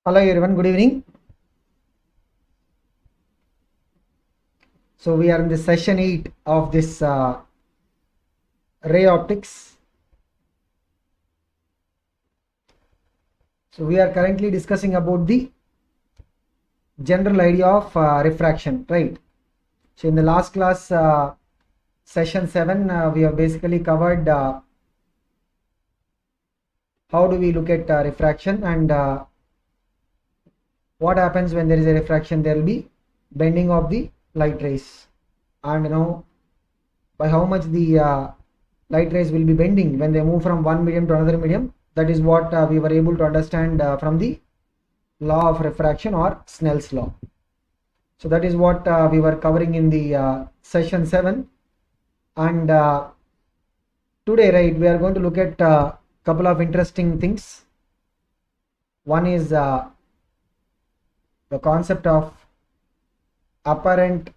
Hello everyone, good evening. So we are in the session 8 of this ray optics. So we are currently discussing about the general idea of refraction, right? So in the last class, session 7, we have basically covered how do we look at refraction and what happens when there is a refraction. There will be bending of the light rays, and by how much the light rays will be bending when they move from one medium to another medium. That is what we were able to understand from the law of refraction or Snell's law. So that is what we were covering in the session 7, and today, right, we are going to look at a couple of interesting things. One is the concept of apparent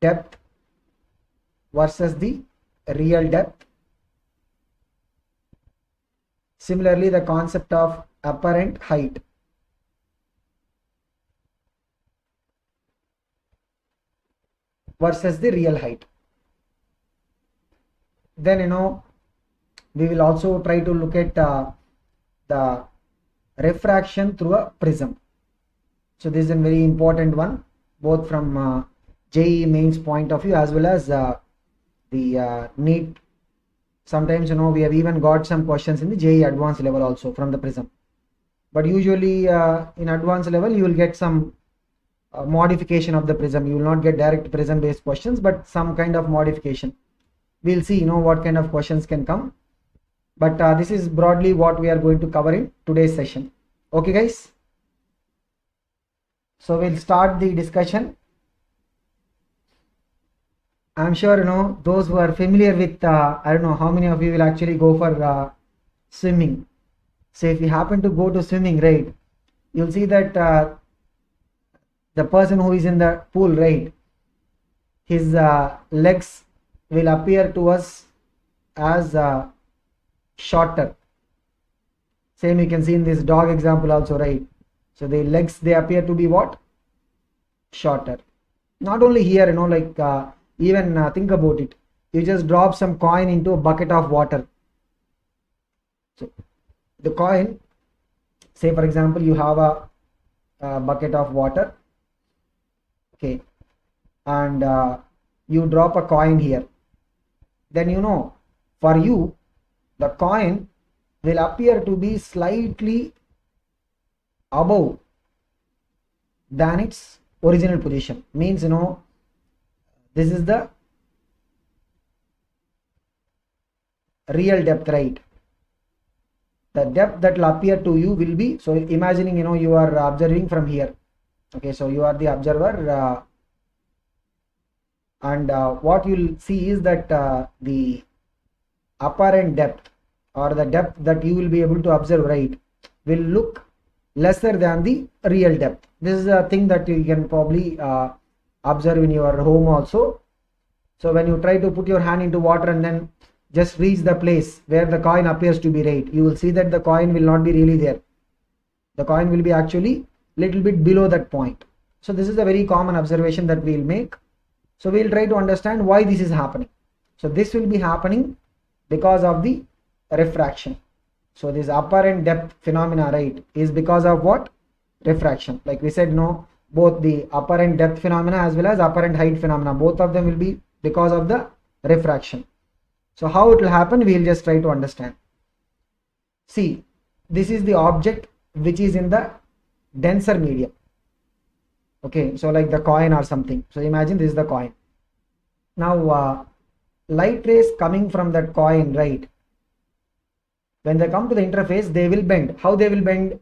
depth versus the real depth. Similarly, the concept of apparent height. Versus the real height. Then we will also try to look at the refraction through a prism. So this is a very important one, both from JEE mains point of view as well as the NEET. Sometimes we have even got some questions in the JEE advanced level also from the prism, but usually in advanced level you will get some modification of the prism. You will not get direct prism based questions, but some kind of modification. We'll see what kind of questions can come, but this is broadly what we are going to cover in today's session. Okay guys, so we'll start the discussion. I'm sure those who are familiar with I don't know how many of you will actually go for swimming. So if you happen to go to swimming, right, you'll see that the person who is in the pool, right, his legs will appear to us as shorter. Same you can see in this dog example also, right? So the legs, they appear to be what? Shorter. Not only here, even think about it. You just drop some coin into a bucket of water. So the coin, say for example, you have a bucket of water, okay, and you drop a coin here. Then for you, the coin will appear to be slightly above than its original position. Means this is the real depth, right? The depth that will appear to you will be, so imagining you are observing from here, okay, so you are the observer, and what you will see is that the apparent depth or the depth that you will be able to observe, right, will look lesser than the real depth. This is a thing that you can probably observe in your home also. So when you try to put your hand into water and then just reach the place where the coin appears to be, right, you will see that the coin will not be really there. The coin will be actually little bit below that point. So this is a very common observation that we will make. So we will try to understand why this is happening. So this will be happening because of the refraction. So this apparent depth phenomena, right, is because of what? Refraction. Like we said, both the apparent depth phenomena as well as apparent height phenomena, both of them will be because of the refraction. So how it will happen, we will just try to understand. See, this is the object which is in the denser medium. Okay, so like the coin or something. So imagine this is the coin. Now light rays coming from that coin, right, when they come to the interface, they will bend. How they will bend?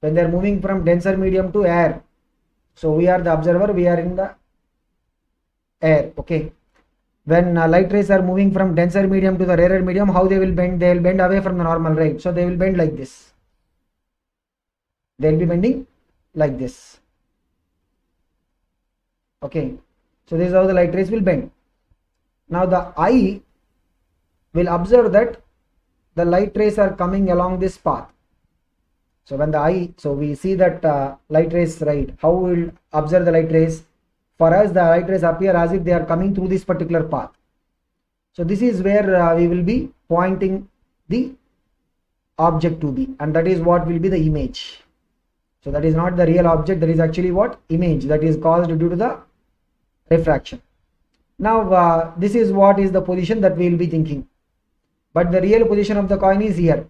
When they are moving from denser medium to air. So we are the observer, we are in the air, okay. When light rays are moving from denser medium to the rarer medium, how they will bend? They will bend away from the normal, right? So they will bend like this. They will be bending like this. Okay, so this is how the light rays will bend. Now the eye will observe that the light rays are coming along this path. So when the eye, so we see that light rays, right? How we will observe the light rays? For us, the light rays appear as if they are coming through this particular path. So this is where we will be pointing the object to be, and that is what will be the image. So that is not the real object, that is actually what? Image, that is caused due to the refraction. Now this is what is the position that we will be thinking, but the real position of the coin is here.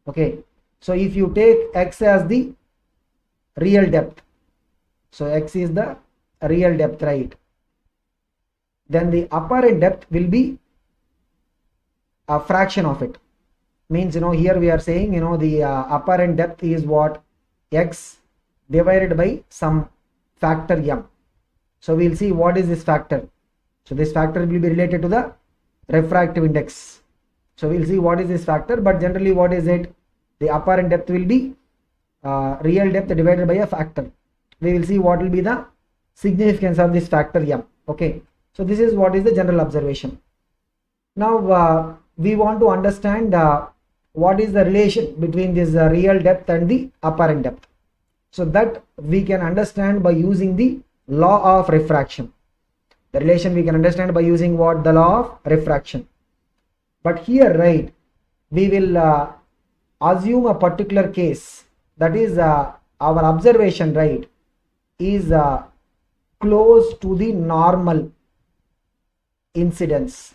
Okay, so if you take x as the real depth, so x is the real depth, right? Then the apparent depth will be a fraction of it. Means, here we are saying, the apparent depth is what? X divided by some factor m. So we'll see what is this factor. So this factor will be related to the refractive index. So we'll see what is this factor, but generally what is it? The apparent depth will be real depth divided by a factor. We will see what will be the significance of this factor m. Okay, so this is what is the general observation. Now we want to understand what is the relation between this real depth and the apparent depth. So that we can understand by using the law of refraction. The relation we can understand by using what? The law of refraction. But here, right, we will assume a particular case, that is our observation, right, is close to the normal incidence.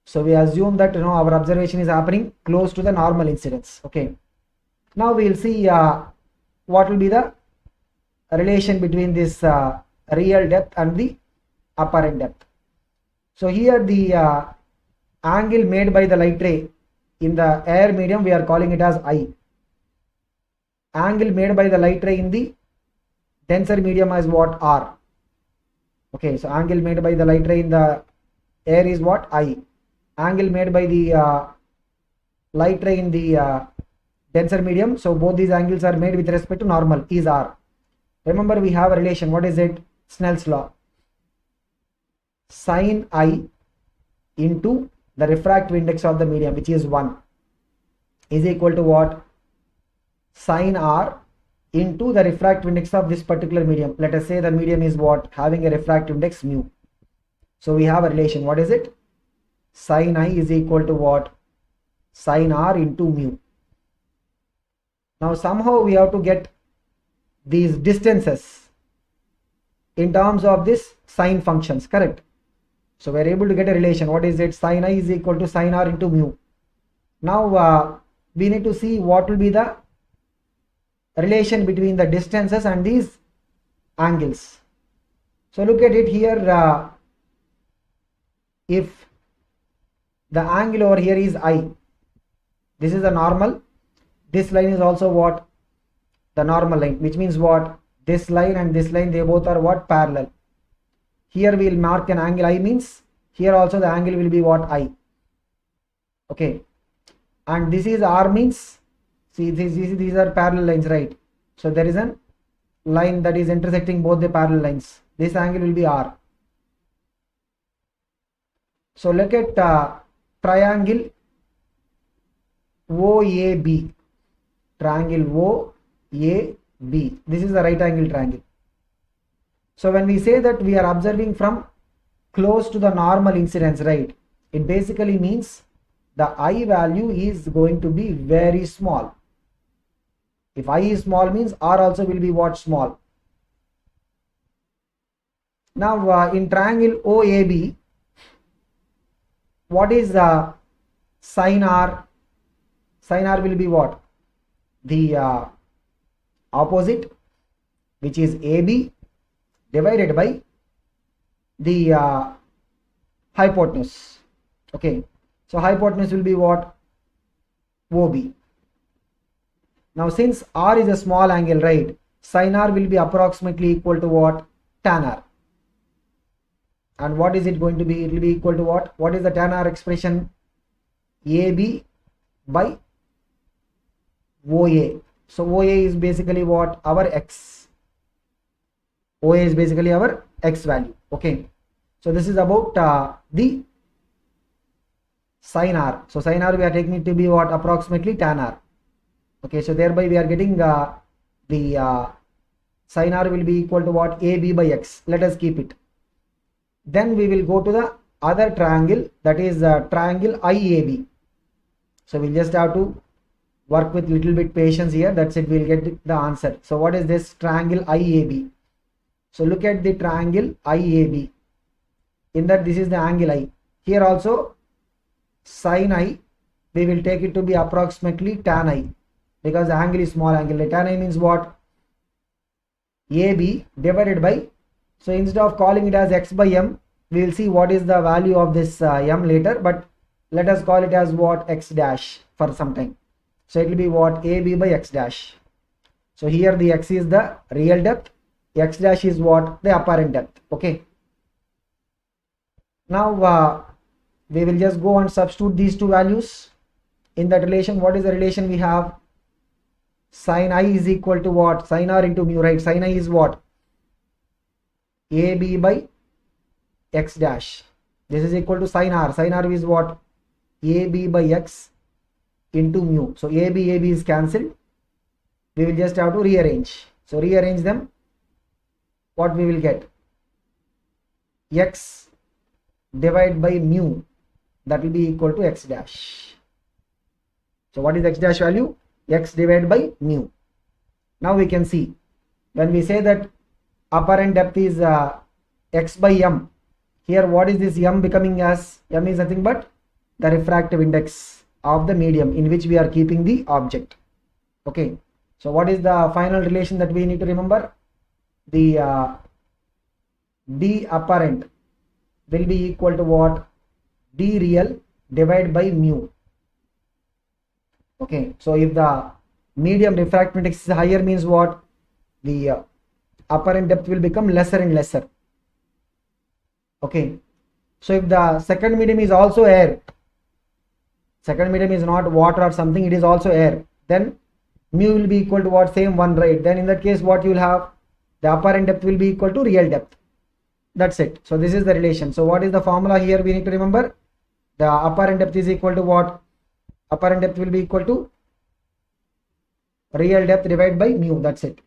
So we assume that our observation is happening close to the normal incidence. Okay, now we will see what will be the relation between this real depth and the apparent depth. So here the angle made by the light ray in the air medium, we are calling it as I. Angle made by the light ray in the denser medium is what? R. Okay, so angle made by the light ray in the air is what? I. Angle made by the light ray in the denser medium, so both these angles are made with respect to normal, is R. Remember, we have a relation. What is it? Snell's law. Sin I into the refractive index of the medium, which is 1, is equal to what? Sin R into the refractive index of this particular medium. Let us say the medium is what? Having a refractive index mu. So we have a relation. What is it? Sin I is equal to what? Sin R into mu. Now somehow we have to get these distances in terms of this sine functions, correct? So we are able to get a relation. What is it? Sin I is equal to sin R into mu. Now we need to see what will be the relation between the distances and these angles. So look at it here. If the angle over here is I, this is the normal, this line is also what? The normal line, which means what? This line and this line, they both are what? Parallel. Here we will mark an angle I, means here also the angle will be what? I. Okay, and this is R, means see these are parallel lines, right? So there is a line that is intersecting both the parallel lines. This angle will be R. So look at triangle OAB. Triangle OAB. This is the right angle triangle. So when we say that we are observing from close to the normal incidence, right, it basically means the I value is going to be very small. If I is small, means R also will be what? Small. Now in triangle OAB, what is sin R? Sin R will be what? The opposite, which is AB, divided by the hypotenuse. Okay, so hypotenuse will be what? OB. Now since R is a small angle, right, sin R will be approximately equal to what? Tan R. And what is it going to be? It will be equal to what? What is the tan R expression? AB by OA. So OA is basically what? Our X. OA is basically our X value. Okay, so this is about the sin R. So sin R we are taking it to be what? Approximately tan R. Okay, so thereby we are getting the sin r will be equal to what? AB by x. Let us keep it. Then we will go to the other triangle, that is triangle IAB. So we'll just have to work with little bit patience here. That's it. We'll get the answer. So what is this triangle IAB? So look at the triangle IAB. In that, this is the angle I. Here also sin I, we will take it to be approximately tan I, because the angle is small angle. The tan I means what? AB divided by, so instead of calling it as x by m, we will see what is the value of this m later, but let us call it as what? X dash for some time. So it will be what? AB by x dash. So here the x is the real depth, x dash is what? The apparent depth. Okay. Now we will just go and substitute these two values in that relation. What is the relation we have? Sin I is equal to what? Sin r into mu, right? Sin I is what? AB by x dash. This is equal to sin r. Sin r is what? AB by x into mu. So AB is cancelled. We will just have to rearrange. So rearrange them. What we will get? X divided by mu, that will be equal to x dash. So what is x dash value? X divided by mu. Now we can see, when we say that apparent depth is x by m, here what is this m becoming as? M is nothing but the refractive index of the medium in which we are keeping the object. Okay, so what is the final relation that we need to remember? The d apparent will be equal to what? D real divided by mu. Okay, so if the medium refractive index is higher, means what? The apparent depth will become lesser and lesser. Okay, so if the second medium is also air, second medium is not water or something, it is also air, then mu will be equal to what? Same one, right? Then in that case, what you will have? The apparent depth will be equal to real depth. That's it. So this is the relation. So what is the formula here? We need to remember the apparent depth is equal to what? Apparent depth will be equal to real depth divided by mu. That's it.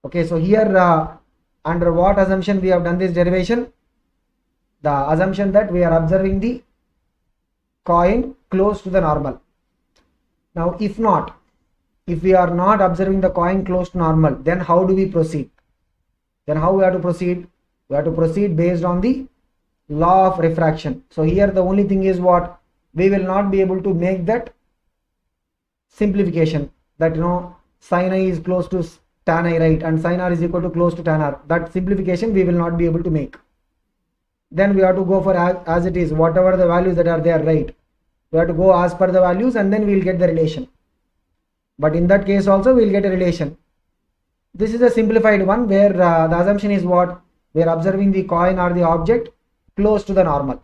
Okay, so here under what assumption we have done this derivation? The assumption that we are observing the coin close to the normal. Now if not, if we are not observing the coin close to normal, then how do we proceed? Then how we have to proceed? We have to proceed based on the law of refraction. So here the only thing is what? We will not be able to make that simplification, that sin I is close to tan I, right, and sin r is equal to close to tan r. That simplification we will not be able to make. Then we have to go for as it is, whatever the values that are there, right? We have to go as per the values and then we will get the relation. But in that case also we will get a relation. This is a simplified one where the assumption is what? We are observing the coin or the object close to the normal.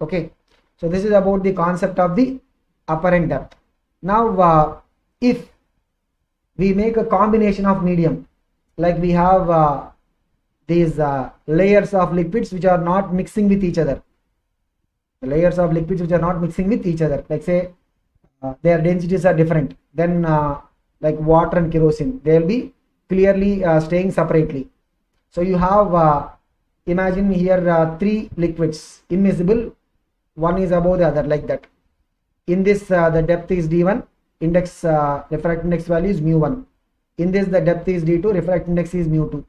Okay, so this is about the concept of the apparent depth. Now if we make a combination of medium, like we have these layers of liquids which are not mixing with each other, layers of liquids which are not mixing with each other, like say their densities are different, then like water and kerosene, they will be clearly staying separately. So you have imagine here three liquids immiscible, one is above the other, like that. In this the depth is d1, index refractive index value is mu1. In this the depth is d2, refractive index is mu2.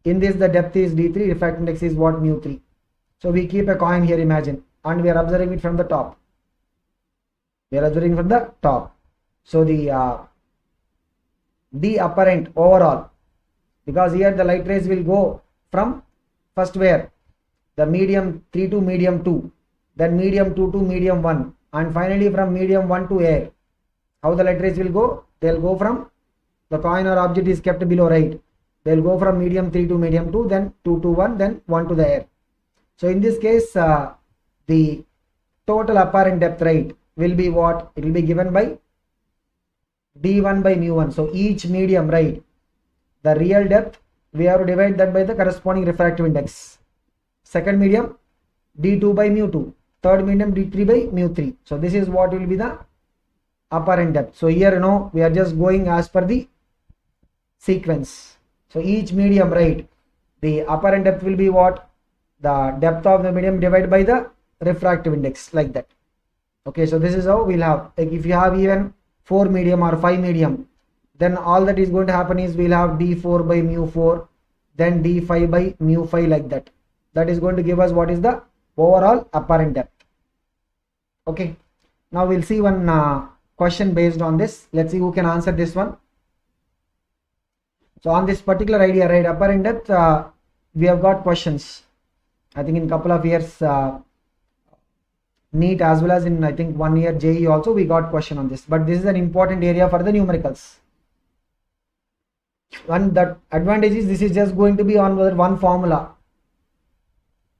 In this the depth is d3, refractive index is what? Mu3. So we keep a coin here, imagine, and we are observing it from the top. We are observing from the top. So the d apparent overall, because here the light rays will go from first where? The medium 3 to medium 2, then medium 2 to medium 1, and finally from medium 1 to air. How the light rays will go? They will go from the coin or object is kept below, right? They will go from medium 3 to medium 2, then 2 to 1, then 1 to the air. So in this case the total apparent depth, right, will be what? It will be given by d1 by mu1. So each medium, right, the real depth, we have to divide that by the corresponding refractive index. Second medium d2 by mu2, third medium d3 by mu3. So this is what will be the apparent depth. So here we are just going as per the sequence. So each medium, right, the apparent depth will be what? The depth of the medium divided by the refractive index, like that. Okay, so this is how we'll have, like if you have even 4 medium or 5 medium, then all that is going to happen is we'll have d4 by mu 4, then d5 by mu 5, like that. That is going to give us what is the overall apparent depth. Okay, now we'll see one question based on this. Let's see who can answer this one. So on this particular idea, right, apparent depth, we have got questions. I think in couple of years, NEET as well as in I think 1 year JEE also we got question on this. But this is an important area for the numericals. One that advantage is this is just going to be on one formula.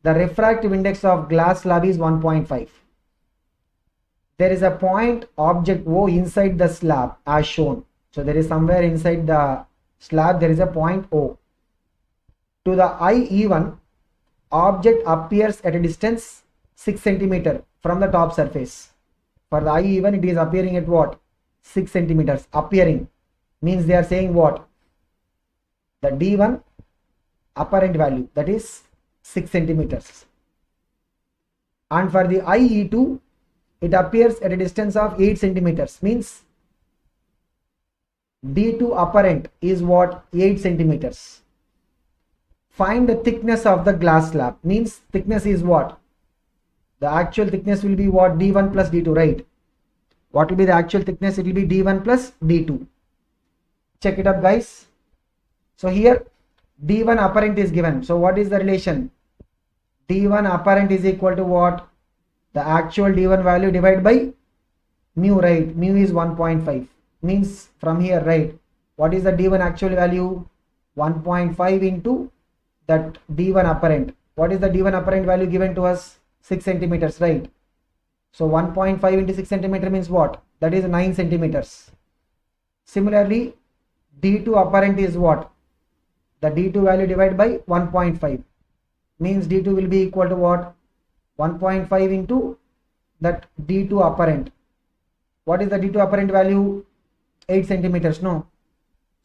The refractive index of glass slab is 1.5. There is a point object O inside the slab as shown. So there is somewhere inside the slab there is a point O. To the eye even, object appears at a distance 6 centimeter from the top surface. For the eye even it is appearing at what? 6 centimeters. Appearing means they are saying what? The D1 apparent value, that is 6 centimeters. And for the eye E2 it appears at a distance of 8 centimeters, means D2 apparent is what? 8 centimeters. Find the thickness of the glass slab, means thickness is what? The actual thickness will be what? D1 plus D2, right? What will be the actual thickness? It will be D1 plus D2. Check it up, guys. So here D1 apparent is given. So what is the relation? D1 apparent is equal to what? The actual D1 value divided by mu, right? Mu is 1.5. Means from here, right? What is the D1 actual value? 1.5 into that D1 apparent. What is the D1 apparent value given to us? 6 centimeters, right? So 1.5 into 6 centimeter means what? That is 9 centimeters. Similarly, D2 apparent is what? The D2 value divided by 1.5 means D2 will be equal to what? 1.5 into that D2 apparent. What is the D2 apparent value? 8 centimeters, no?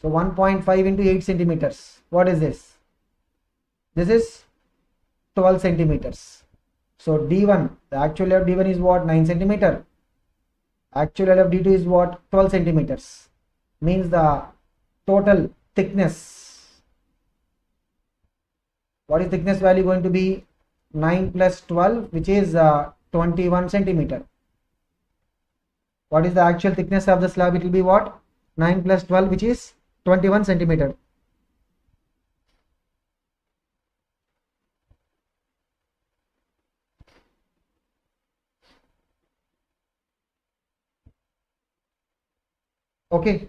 So 1.5 into 8 centimeters. What is this? This is 12 centimeters. So D1, the actual value of D1 is what? 9 centimeter. Actual value of D2 is what? 12 centimeters. Means the total thickness. What is thickness value going to be? 9 plus 12, which is 21 centimeter. What is the actual thickness of the slab? It will be what? 9 plus 12, which is 21 centimeter. Okay,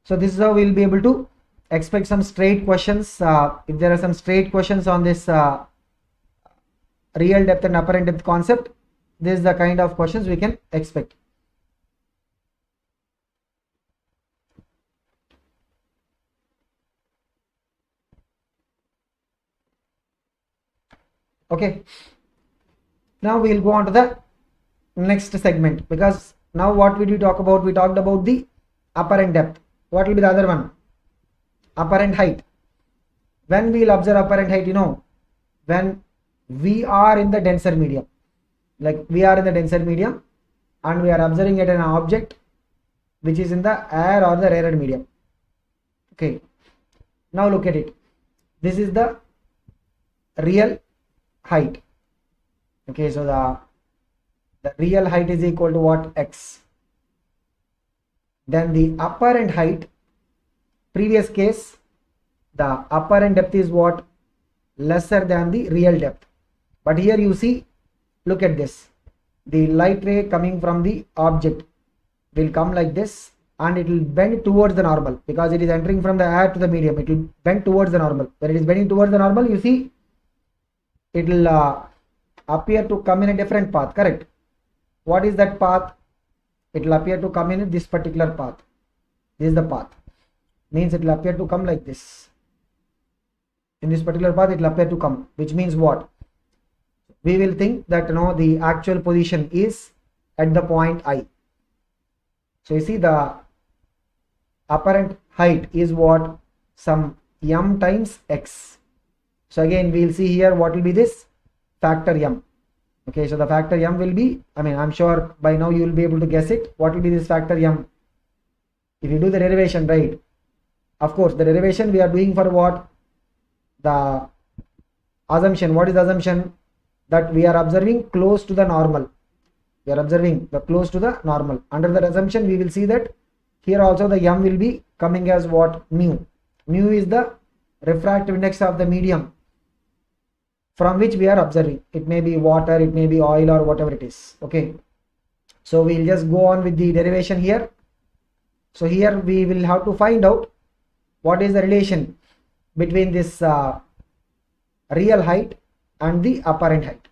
so this is how we'll be able to expect some straight questions. If there are some straight questions on this real depth and apparent depth concept, this is the kind of questions we can expect. Okay, now we'll go on to the next segment, because now what did we talk about? We talked about the apparent depth. What will be the other one? Apparent height. When we will observe apparent height, when we are in the denser medium, like we are in the denser medium and we are observing at an object which is in the air or the rarer medium. Okay, now look at it. This is the real height. Okay, so the real height is equal to what? X. Then the apparent height, previous case, the apparent depth is what? Lesser than the real depth. But here you see, look at this. The light ray coming from the object will come like this and it will bend towards the normal, because it is entering from the air to the medium. It will bend towards the normal. When it is bending towards the normal, you see, it will appear to come in a different path, correct? What is that path? It will appear to come in this particular path. This is the path. Means it will appear to come like this. In this particular path, it will appear to come, which means what? We will think that the actual position is at the point I. So you see the apparent height is what? Some m times x. So again we will see here what will be this factor m. Okay, so the factor m will be, I mean, I'm sure by now you will be able to guess it. What will be this factor m? If you do the derivation, right? Of course, the derivation we are doing for what? The assumption. What is the assumption? That we are observing close to the normal. We are observing the close to the normal. Under that assumption, we will see that here also the m will be coming as what? Mu. Mu is the refractive index of the medium from which we are observing. It may be water, it may be oil, or whatever it is. Okay, so we'll just go on with the derivation here. So here we will have to find out what is the relation between this real height and the apparent height.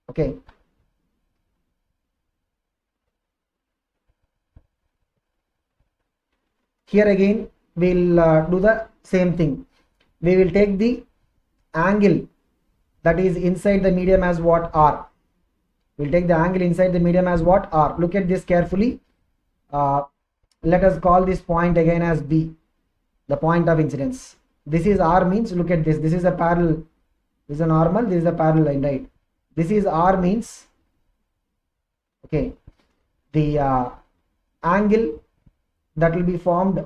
Okay, here again we'll do the same thing. We will take the angle that is inside the medium as what? R. We'll take the angle inside the medium as what? R. Look at this carefully. Let us call this point again as B, the point of incidence. This is R, means look at this. This is a parallel. This is a normal. This is a parallel line, right? This is R, means okay, the angle that will be formed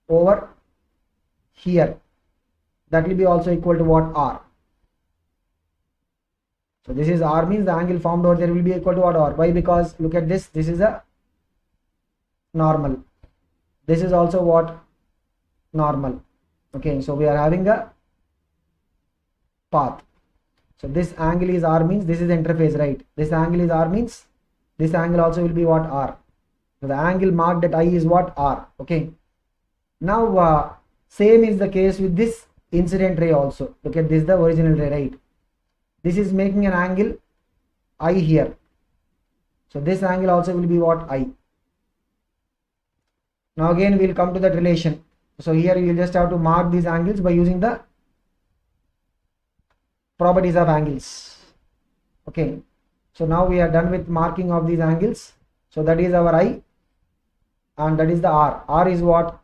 over here, that will be also equal to what? R. So this is R, means the angle formed over there will be equal to what? R. Why? Because look at this. This is a normal. This is also what? Normal. Okay, so we are having a path. So this angle is R, means this is the interface, right? This angle is R, means this angle also will be what? R. So the angle marked at I is what? R. Okay, now same is the case with this incident ray also. Look at this, the original ray, right? This is making an angle I here. So this angle also will be what? I. Now again we will come to that relation. So here you will just have to mark these angles by using the properties of angles. Okay, so now we are done with marking of these angles. So that is our I, and that is the R. R is what?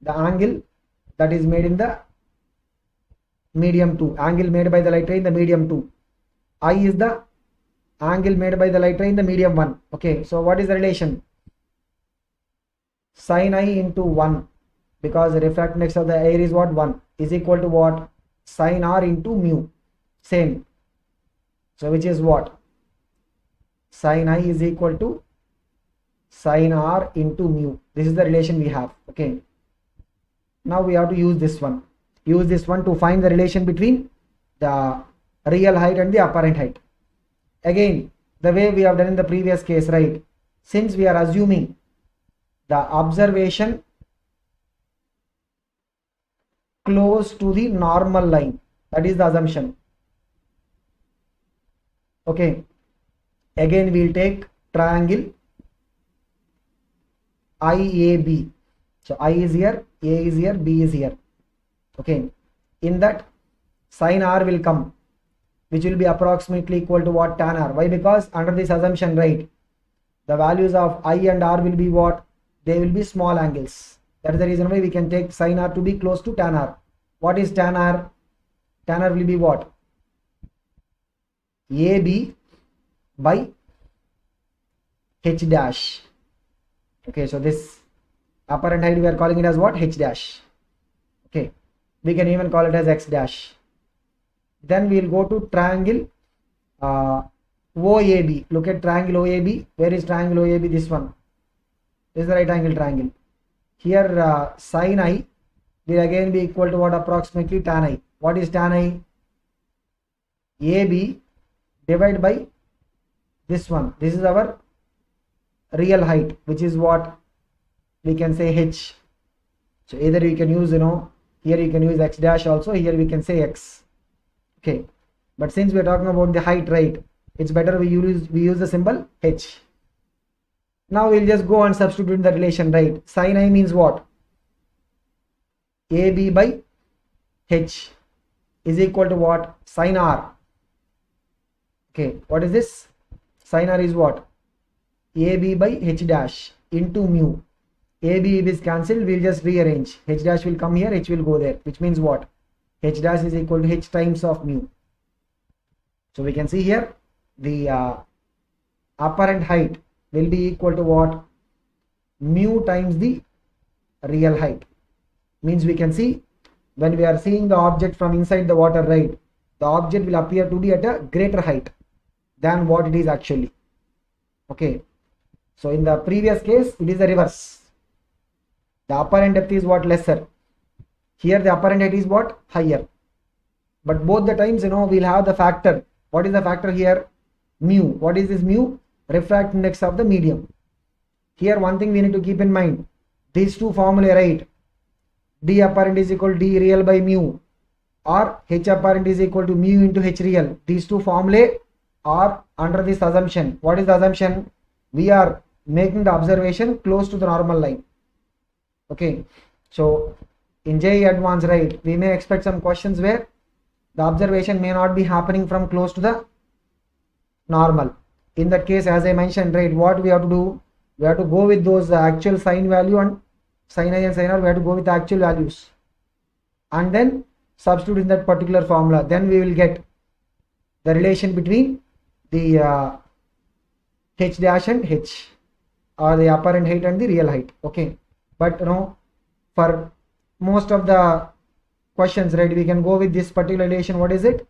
The angle that is made in the medium 2. Angle made by the light ray in the medium 2. I is the angle made by the light ray in the medium 1. Okay, so what is the relation? Sin I into 1, because the refractive index of the air is what? 1, is equal to what? Sin R into mu. Same. So which is what? Sin I is equal to sin R into mu. This is the relation we have. Okay, now we have to use this one. Use this one to find the relation between the real height and the apparent height. Again, the way we have done in the previous case, right? Since we are assuming the observation close to the normal line, that is the assumption. Okay, again we will take triangle IAB. So I is here, A is here, B is here. Okay, in that sin R will come, which will be approximately equal to what? Tan R. Why? Because under this assumption, right, the values of I and R will be what? They will be small angles. That is the reason why we can take sin R to be close to tan R. What is tan R? Tan R will be what? AB by H dash. Okay, so this apparent height we are calling it as what? H dash. Okay, we can even call it as X dash. Then we will go to triangle OAB. Look at triangle OAB. Where is triangle OAB? This one. This is the right angle triangle. Here sin I will again be equal to what? Approximately tan I. What is tan I? AB divided by this one. This is our real height, which is what we can say H. So either we can use, here you can use X dash also, here we can say X. Okay, but since we are talking about the height, right, it's better we use the symbol H. Now we'll just go and substitute in the relation, right? Sin I means what? AB by H is equal to what? Sin R. Okay, what is this? Sin R is what? AB by H dash into mu. A, B is cancelled, we'll just rearrange. H dash will come here, H will go there, which means what? H dash is equal to H times of mu. So we can see here the apparent height will be equal to what? Mu times the real height. Means we can see when we are seeing the object from inside the water, right? The object will appear to be at a greater height than what it is actually. Okay. So in the previous case, it is the reverse. The apparent depth is what? Lesser. Here the apparent height is what? Higher. But both the times, we'll have the factor. What is the factor here? Mu. What is this mu? Refractive index of the medium. Here one thing we need to keep in mind. These two formulae, right? D apparent is equal to D real by mu, or H apparent is equal to mu into H real. These two formulae are under this assumption. What is the assumption? We are making the observation close to the normal line. Okay, so in JEE Advanced, right, we may expect some questions where the observation may not be happening from close to the normal. In that case, as I mentioned, right, what we have to do? We have to go with those actual sign value and sin I and sin R. We have to go with the actual values and then substitute in that particular formula. Then we will get the relation between the H dash and H, or the apparent height and the real height. Okay, but for most of the questions, right, we can go with this particular relation. What is it?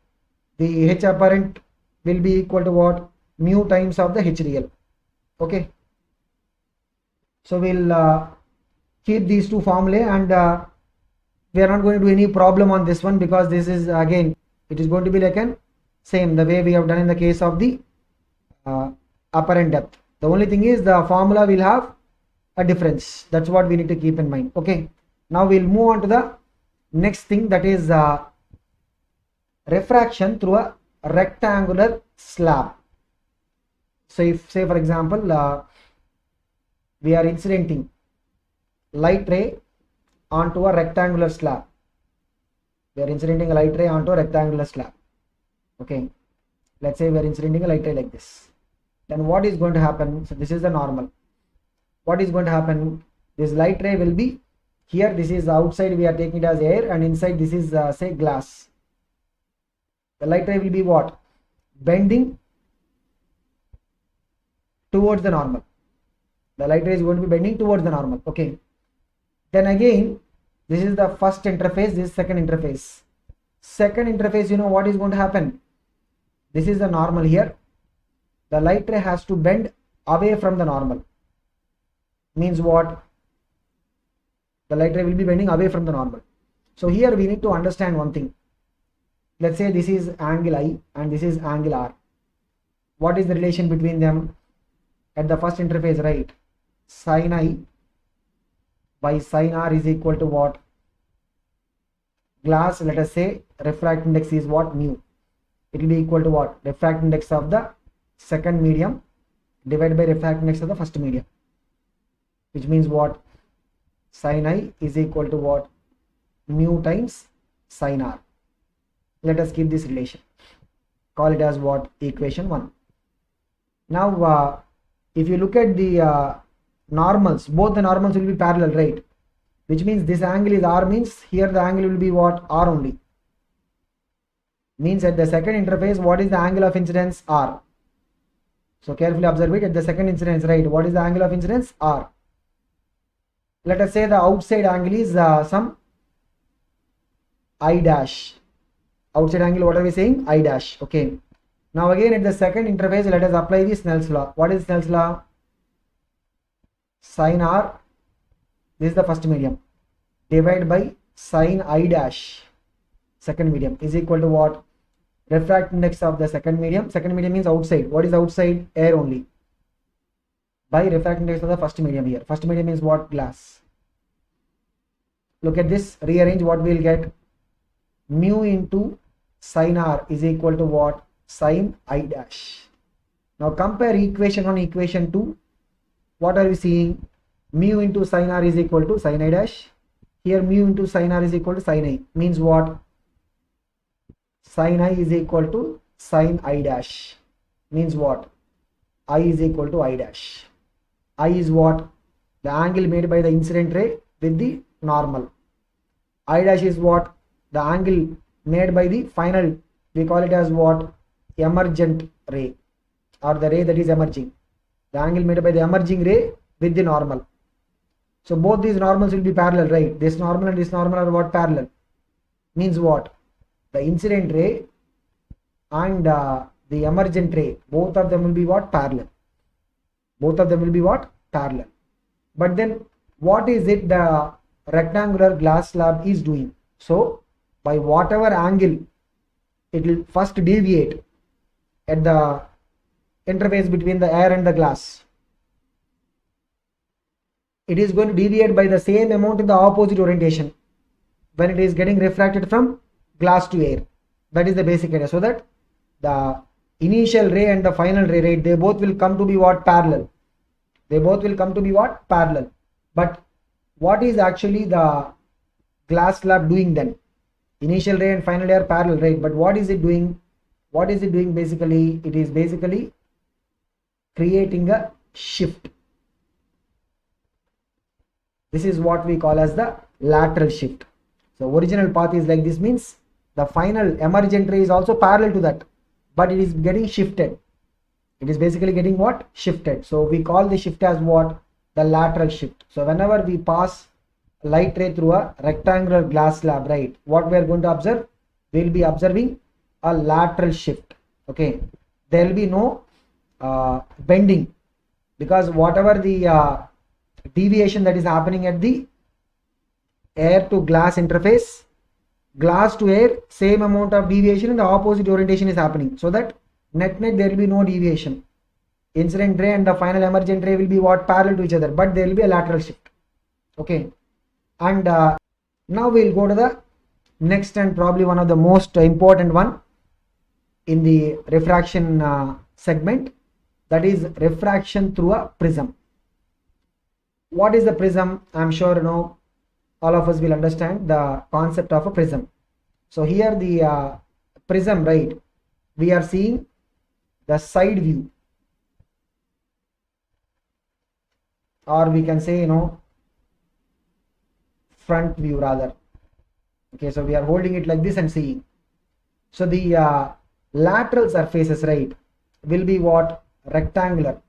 The H apparent will be equal to what? Mu times of the H real. Okay, so we'll keep these two formulae, and we are not going to do any problem on this one, because this is again, it is going to be like an same the way we have done in the case of the apparent depth. The only thing is the formula will have a difference. That's what we need to keep in mind. Okay, now we'll move on to the next thing, that is refraction through a rectangular slab. So if, say for example, we are incidenting light ray onto a rectangular slab. We are incidenting a light ray onto a rectangular slab. Okay, let's say we are incidenting a light ray like this. Then what is going to happen? So this is the normal. What is going to happen? This light ray will be here. This is outside, we are taking it as air, and inside this is say glass. The light ray will be what? Bending towards the normal. The light ray is going to be bending towards the normal. Okay, then again, this is the first interface, this is second interface. Second interface, what is going to happen? This is the normal here. The light ray has to bend away from the normal. Means what? The light ray will be bending away from the normal. So here we need to understand one thing. Let's say this is angle I and this is angle R. What is the relation between them? At the first interface, right, sin I by sin R is equal to what? Glass, let us say refractive index is what? Mu. It will be equal to what? Refractive index of the second medium divided by refractive index of the first medium, which means what? Sin I is equal to what? Mu times sin R. Let us keep this relation. Call it as what? Equation 1. Now if you look at the normals, both the normals will be parallel, right? Which means this angle is R, means here the angle will be what? R only. Means at the second interface, what is the angle of incidence? R. So carefully observe it. At the second incidence, right, what is the angle of incidence? R. Let us say the outside angle is some I dash. Outside angle, what are we saying? I dash. Okay. Now again at the second interface, let us apply the Snell's law. What is Snell's law? Sin R, this is the first medium, divided by sin I dash, second medium, is equal to what? Refractive index of the second medium. Second medium means outside. What is outside? Air only. By refractive index of the first medium here. First medium means what? Glass. Look at this. Rearrange, what we will get? Mu into sin R is equal to what? Sin I dash. Now compare equation 1, equation 2. What are we seeing? Mu into sin R is equal to sin I dash. Here mu into sin R is equal to sin I. Means what? Sin I is equal to sin I dash. Means what? I is equal to I dash. I is what? The angle made by the incident ray with the normal. I dash is what? The angle made by the final, we call it as what? Emergent ray, or the ray that is emerging. The angle made by the emerging ray with the normal. So both these normals will be parallel, right? This normal and this normal are what? Parallel. Means what? The incident ray and the emergent ray, both of them will be what? Parallel. Both of them will be what? Parallel. But then what is it the rectangular glass slab is doing? So by whatever angle, it will first deviate at the interface between the air and the glass. It is going to deviate by the same amount in the opposite orientation when it is getting refracted from glass to air. That is the basic idea. So that the initial ray and the final ray, right, they both will come to be what? Parallel. They both will come to be what? Parallel. But what is actually the glass slab doing then? Initial ray and final ray are parallel, right? But what is it doing? What is it doing basically? It is basically creating a shift. This is what we call as the lateral shift. So original path is like this, means the final emergent ray is also parallel to that, but it is getting shifted. It is basically getting what? Shifted. So we call the shift as what? The lateral shift. So whenever we pass light ray through a rectangular glass slab, right, what we are going to observe? We will be observing a lateral shift. Okay, there will be no bending, because whatever the deviation that is happening at the air to glass interface, glass to air, same amount of deviation in the opposite orientation is happening, so that net there will be no deviation. Incident ray and the final emergent ray will be what? Parallel to each other, but there will be a lateral shift. Okay, and now we will go to the next and probably one of the most important one in the refraction segment, that is refraction through a prism. What is the prism? I am sure all of us will understand the concept of a prism. So here the prism, right, we are seeing the side view, or we can say front view rather. Okay, so we are holding it like this and seeing. So the lateral surfaces, right, will be what? Rectangular.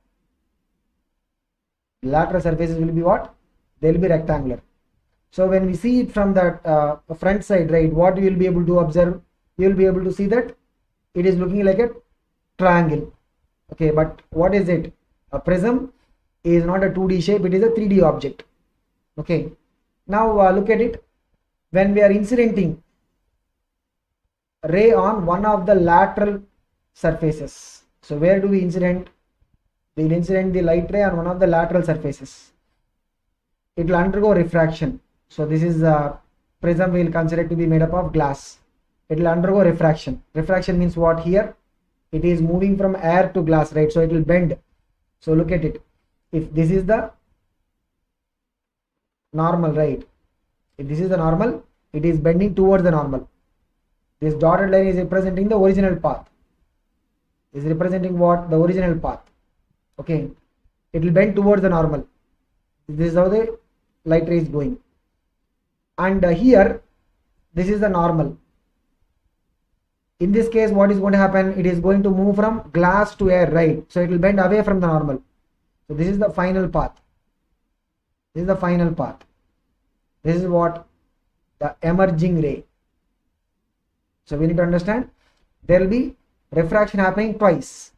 Lateral surfaces will be what? They will be rectangular. So when we see it from that front side, right, what you will be able to observe? You will be able to see that it is looking like a triangle. Okay, but what is it? A prism is not a 2D shape, it is a 3D object. Okay, now look at it. When we are incidenting ray on one of the lateral surfaces, so where do we incident? We will incident the light ray on one of the lateral surfaces. It will undergo refraction. So this is a prism we will consider to be made up of glass. It will undergo refraction. Refraction means what? Here it is moving from air to glass, right? So it will bend. So look at it. If this is the normal, right? If this is the normal, it is bending towards the normal. This dotted line is representing the original path. Is representing what? The original path. Okay, it will bend towards the normal. This is how the light ray is going. And here, this is the normal. In this case, what is going to happen? It is going to move from glass to air, right? So it will bend away from the normal. So this is the final path. This is the final path. This is what? The emerging ray. So we need to understand there will be refraction happening twice.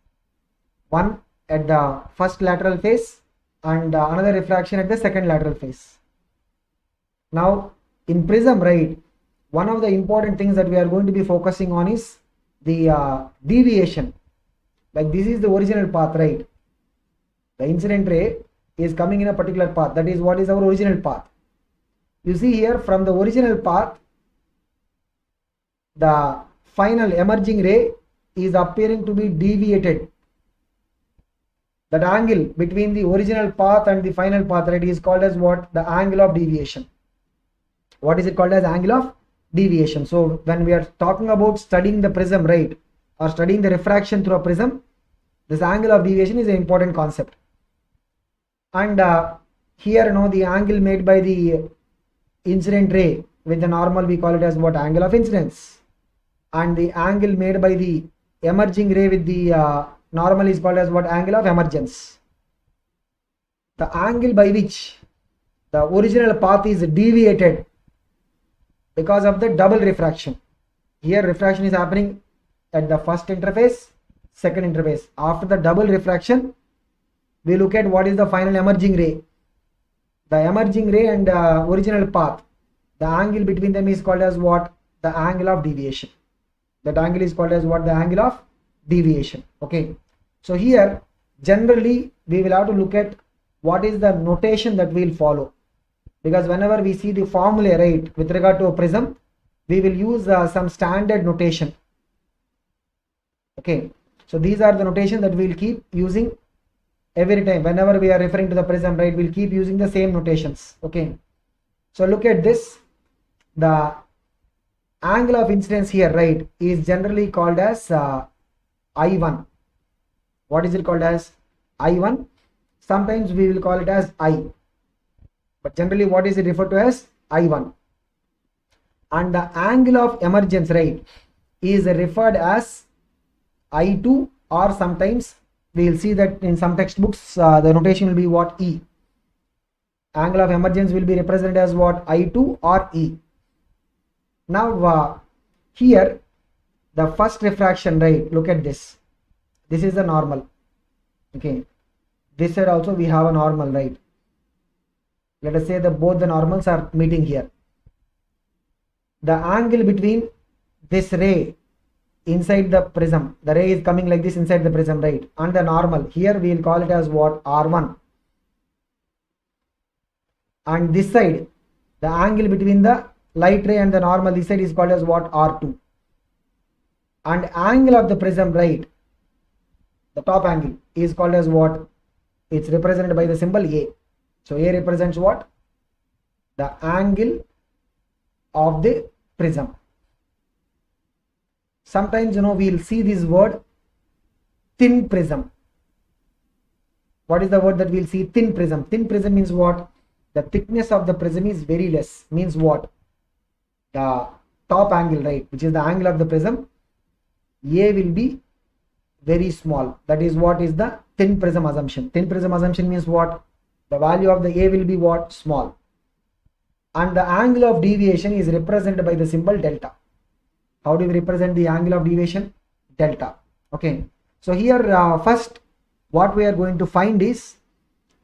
One at the first lateral face and another refraction at the second lateral face. Now in prism, right, one of the important things that we are going to be focusing on is the deviation. Like this is the original path, right? The incident ray is coming in a particular path. That is what is our original path. You see here from the original path, the final emerging ray is appearing to be deviated. That angle between the original path and the final path, right, is called as what? The angle of deviation. What is it called as? Angle of deviation. So when we are talking about studying the prism, right, or studying the refraction through a prism, this angle of deviation is an important concept. And Here the angle made by the incident ray with the normal, we call it as what? Angle of incidence. And the angle made by the emerging ray with the normal is called as what? Angle of emergence. The angle by which the original path is deviated because of the double refraction. Here refraction is happening at the first interface, second interface. After the double refraction, we look at what is the final emerging ray. The emerging ray and original path, the angle between them is called as what? The angle of deviation. That angle is called as what? The angle of deviation. Okay. So here generally we will have to look at what is the notation that we will follow, because whenever we see the formula, right, with regard to a prism, we will use some standard notation. Okay. So these are the notation that we will keep using every time whenever we are referring to the prism, right? We'll keep using the same notations. Okay. So look at this. The angle of incidence here, right, is generally called as I1. What is it called as? I1. Sometimes we will call it as I, but generally what is it referred to as? I1. And the angle of emergence, right, is referred as I2, or sometimes we will see that in some textbooks the notation will be what? E. Angle of emergence will be represented as what? I2 or E. Now here the first refraction, right, look at this. This is the normal. Okay. This side also we have a normal, right? Let us say that both the normals are meeting here. The angle between this ray inside the prism, the ray is coming like this inside the prism, right, and the normal, here we will call it as what? R1. And this side, the angle between the light ray and the normal, this side is called as what? R2. And angle of the prism, right, the top angle is called as what? It's represented by the symbol A. So A represents what? The angle of the prism. Sometimes we'll see this word thin prism. What is the word that we'll see? Thin prism. Thin prism means what? The thickness of the prism is very less. Means what? The top angle, right, which is the angle of the prism, A will be very small. That is what is the thin prism assumption. Thin prism assumption means what? The value of the A will be what? Small. And the angle of deviation is represented by the symbol delta. How do we represent the angle of deviation? Delta. Okay. So here first what we are going to find is,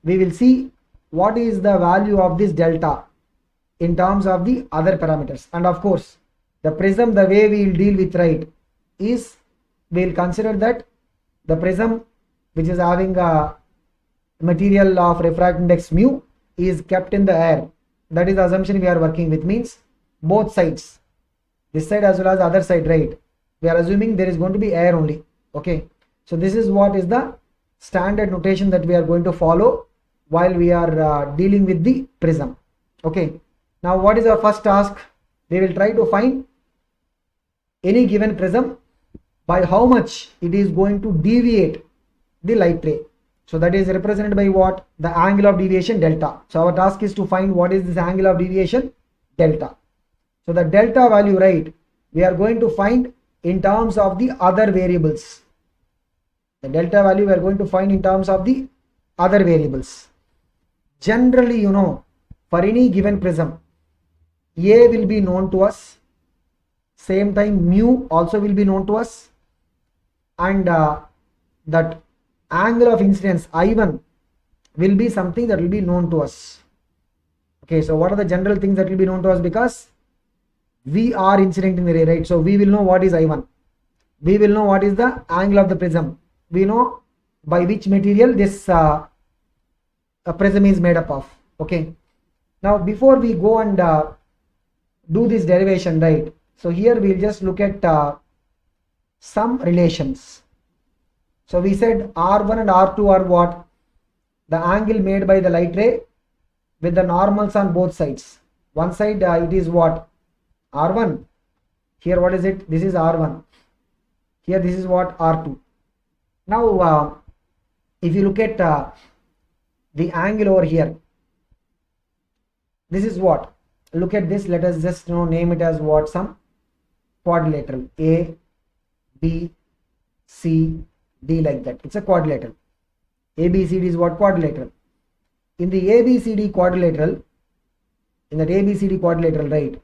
we will see what is the value of this delta in terms of the other parameters. And of course the prism, the way we will deal with, right, is we will consider that the prism which is having a material of refractive index mu is kept in the air. That is the assumption we are working with. Means both sides, this side as well as the other side, right, we are assuming there is going to be air only. Okay. So this is what is the standard notation that we are going to follow while we are dealing with the prism. Okay. Now what is our first task? We will try to find any given prism by how much it is going to deviate the light ray. So that is represented by what? The angle of deviation delta. So our task is to find what is this angle of deviation delta. So the delta value, right, we are going to find in terms of the other variables. The delta value we are going to find in terms of the other variables. Generally, for any given prism, A will be known to us, same time mu also will be known to us, and that angle of incidence I1 will be something that will be known to us. Okay, so what are the general things that will be known to us? Because we are incident in the ray, right? So we will know what is I1. We will know what is the angle of the prism. We know by which material this a prism is made up of. Okay. Now before we go and do this derivation, right, so here we will just look at some relations. So we said R1 and R2 are what? The angle made by the light ray with the normals on both sides. One side it is what? R1. Here what is it? This is R1. Here this is what? R2. Now if you look at the angle over here, This is what? Look at this. Let us just name it as what? Some quadrilateral. A, B, C, D, like that. It's a quadrilateral. A, B, C, D is what? Quadrilateral. In the A, B, C, D quadrilateral, right,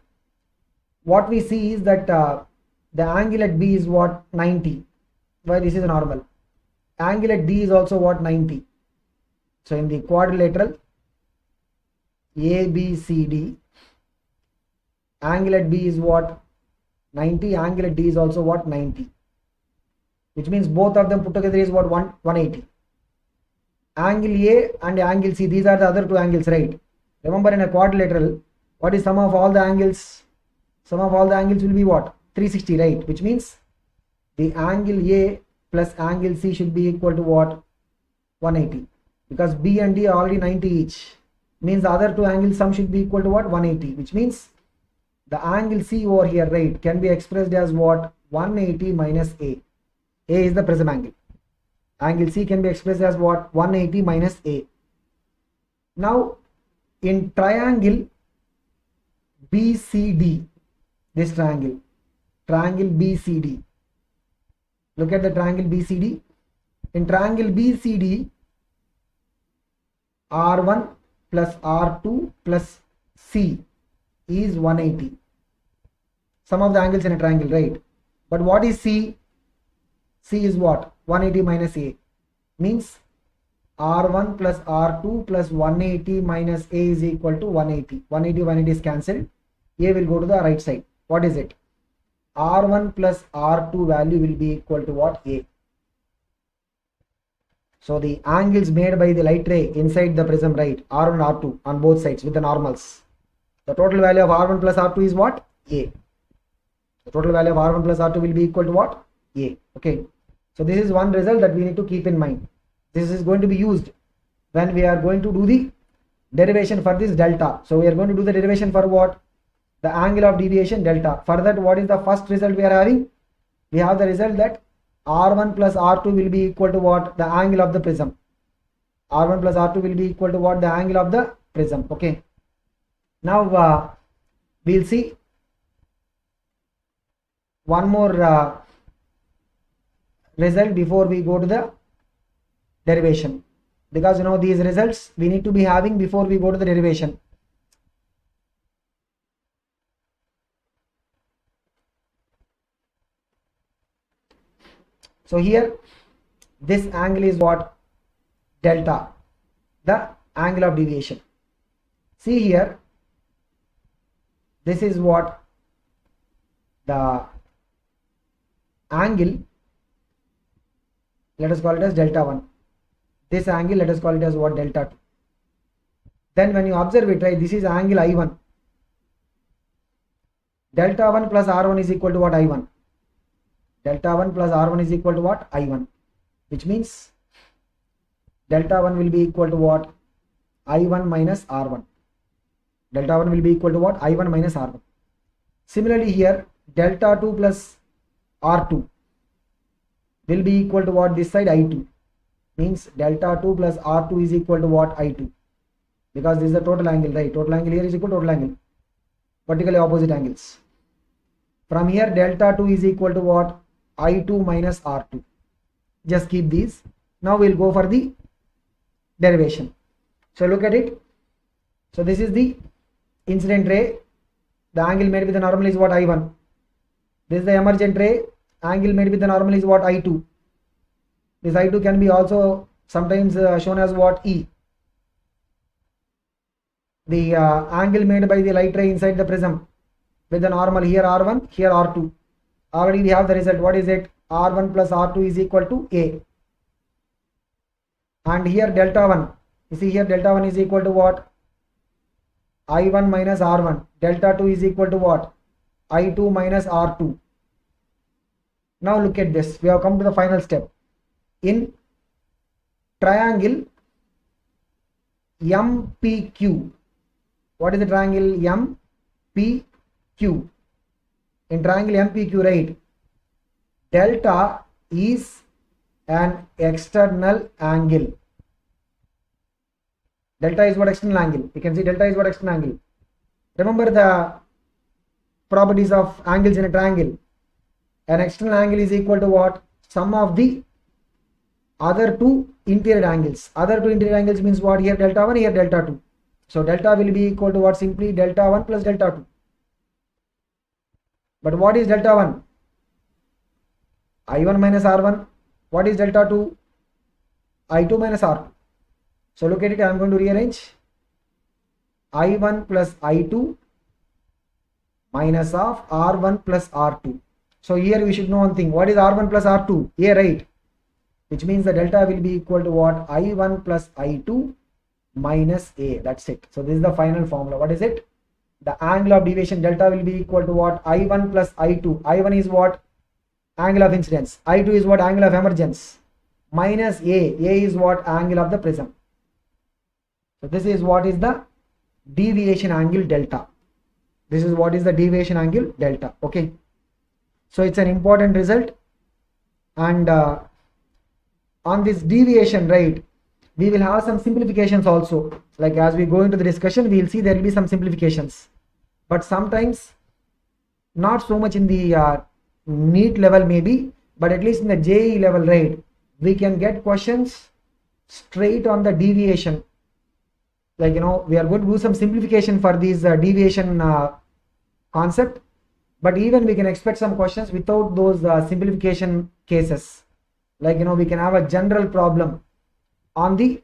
what we see is that the angle at B is what? 90. Why? This is a normal. Angle at D is also what? 90. So in the quadrilateral A, B, C, D, angle at B is what? 90. Angle at D is also what? 90. Which means both of them put together is what? 180. Angle A and angle C, these are the other two angles, right? Remember, in a quadrilateral, what is sum of all the angles? Sum of all the angles will be what? 360, right? Which means the angle A plus angle C should be equal to what? 180. Because B and D are already 90 each. Means the other two angles sum should be equal to what? 180. Which means the angle C over here, right, can be expressed as what? 180 minus A. A is the prism angle. Angle C can be expressed as what? 180 minus A. Now, in triangle BCD, this triangle BCD, look at the triangle BCD. In triangle BCD, R1 plus R2 plus C is 180. Sum of the angles in a triangle, right? But what is C? C is what? 180 minus A. Means R1 plus R2 plus 180 minus A is equal to 180. 180 is cancelled. A will go to the right side. What is it? R1 plus R2 value will be equal to what? A. So the angles made by the light ray inside the prism, right, R1 and R2 on both sides with the normals. The total value of R1 plus R2 is what? A. The total value of R1 plus R2 will be equal to what? A. Okay. So this is one result that we need to keep in mind. This is going to be used when we are going to do the derivation for this delta. So we are going to do the derivation for what? The angle of deviation delta. For that, what is the first result we are having? We have the result that R1 plus R2 will be equal to what? The angle of the prism. R1 plus R2 will be equal to what? The angle of the prism. Okay. Now we'll see one more result before we go to the derivation, because these results we need to be having before we go to the derivation. So here this angle is what? Delta, the angle of deviation. See here, this is what? The angle, let us call it as delta 1. This angle, let us call it as what? Delta 2. Then when you observe it, right, this is angle I1. Delta 1 plus R1 is equal to what? I1. Delta 1 plus R1 is equal to what? I1. Which means delta 1 will be equal to what? I1 minus R1. Delta 1 will be equal to what? I1 minus R1. Similarly here, delta 2 plus R2 will be equal to what? This side I2. Means delta 2 plus R2 is equal to what? I2. Because this is the total angle, right? Total angle here is equal to total angle. Vertically opposite angles. From here, delta 2 is equal to what? I2 minus R2. Just keep these. Now we'll go for the derivation. So look at it. So this is the incident ray. The angle made with the normal is what? I1. This is the emergent ray. Angle made with the normal is what? I2. This I2 can be also sometimes shown as what? E. The angle made by the light ray inside the prism with the normal, here R1, here R2. Already we have the result. What is it? R1 plus R2 is equal to A. And here delta 1. You see here delta 1 is equal to what? I1 minus R1. Delta 2 is equal to what? I2 minus R2. Now look at this. We have come to the final step. In triangle MPQ. What is the triangle MPQ? In triangle MPQ, right, delta is an external angle. Delta is what? External angle. You can see delta is what? External angle. Remember the properties of angles in a triangle. An external angle is equal to what? Sum of the other two interior angles. Other two interior angles means what? Here delta 1, here delta 2. So delta will be equal to what? Simply delta 1 plus delta 2. But what is delta 1? I1 minus R1. What is delta 2? I2 minus R2. So look at it, I am going to rearrange. I1 plus I2 minus of R1 plus R2. So here we should know one thing. What is R1 plus R2? A, right? Which means the delta will be equal to what? I1 plus I2 minus A. That's it. So this is the final formula. What is it? The angle of deviation delta will be equal to what? I1 plus I2. I1 is what? Angle of incidence. I2 is what? Angle of emergence. Minus A. A is what? Angle of the prism. So this is what is the deviation angle delta. This is what is the deviation angle delta. Okay. So it's an important result. And on this deviation, right, we will have some simplifications also. Like as we go into the discussion, we will see there will be some simplifications. But sometimes not so much in the NEET level maybe, but at least in the JEE level, right, we can get questions straight on the deviation. Like, you know, we are going to do some simplification for these deviation concept, but even we can expect some questions without those simplification cases. Like, you know, we can have a general problem on the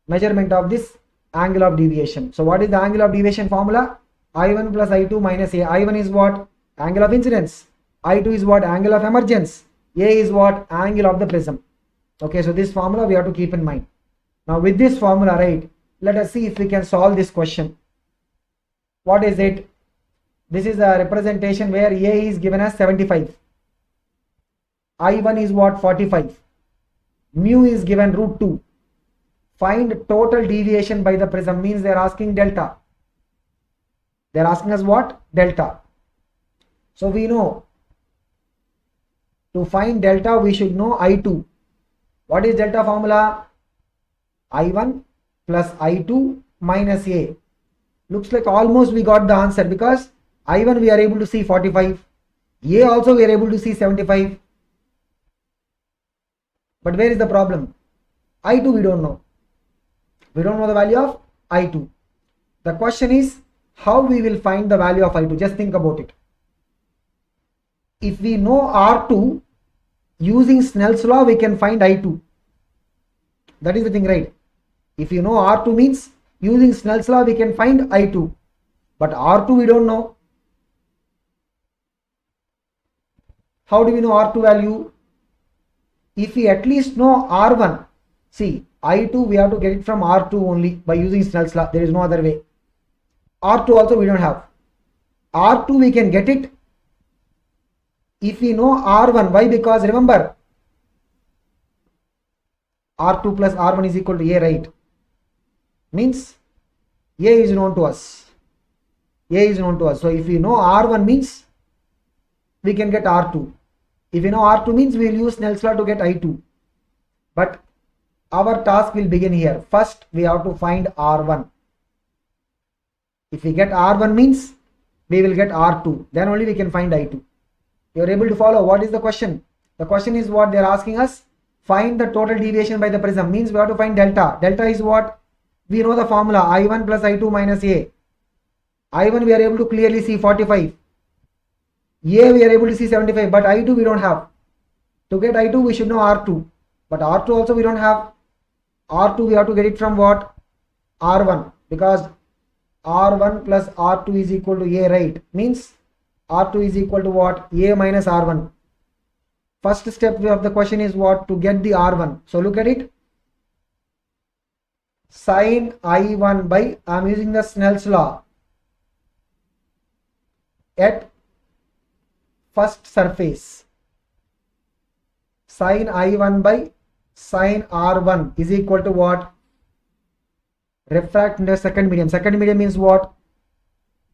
measurement of this angle of deviation. So what is the angle of deviation formula? I1 plus I2 minus A. I1 is what? Angle of incidence. I2 is what? Angle of emergence. A is what? Angle of the prism. Okay, so this formula we have to keep in mind. Now with this formula, right, let us see if we can solve this question. What is it? This is a representation where A is given as 75. I1 is what? 45. Mu is given √2. Find total deviation by the prism, means they are asking delta. They are asking us what? Delta. So we know to find delta we should know I2. What is delta formula? I1 plus I2 minus A. Looks like almost we got the answer, because I1 we are able to see 45. A also we are able to see 75. But where is the problem? I2 we don't know. We don't know the value of I2. The question is how we will find the value of I2. Just think about it. If we know R2, using Snell's law we can find I2. That is the thing, right? If you know R2 means using Snell's law we can find I2. But R2 we don't know. How do we know R2 value? If we at least know R1, see, I2 we have to get it from R2 only by using Snell's law. There is no other way. R2 also we don't have. R2 we can get it if we know R1. Why? Because remember, R2 plus R1 is equal to A, right? Means A is known to us. A is known to us. So if we know R1 means we can get R2. If we know R2 means we will use Snell's law to get I2. But our task will begin here. First we have to find R1. If we get R1 means we will get R2. Then only we can find I2. You are able to follow. What is the question? The question is what they are asking us. Find the total deviation by the prism. Means we have to find delta. Delta is what? We know the formula. I1 plus I2 minus A. I1 we are able to clearly see 45. A we are able to see 75. But I2 we don't have. To get I2 we should know R2. But R2 also we don't have. R2 we have to get it from what? R1. Because R1 plus R2 is equal to A, right? Means R2 is equal to what? A minus R1. First step of the question is what? To get the R1. So look at it. Sin I1 by, I am using the Snell's law, at first surface. Sin I1 by sin R1 is equal to what? Refract into second medium. Second medium means what?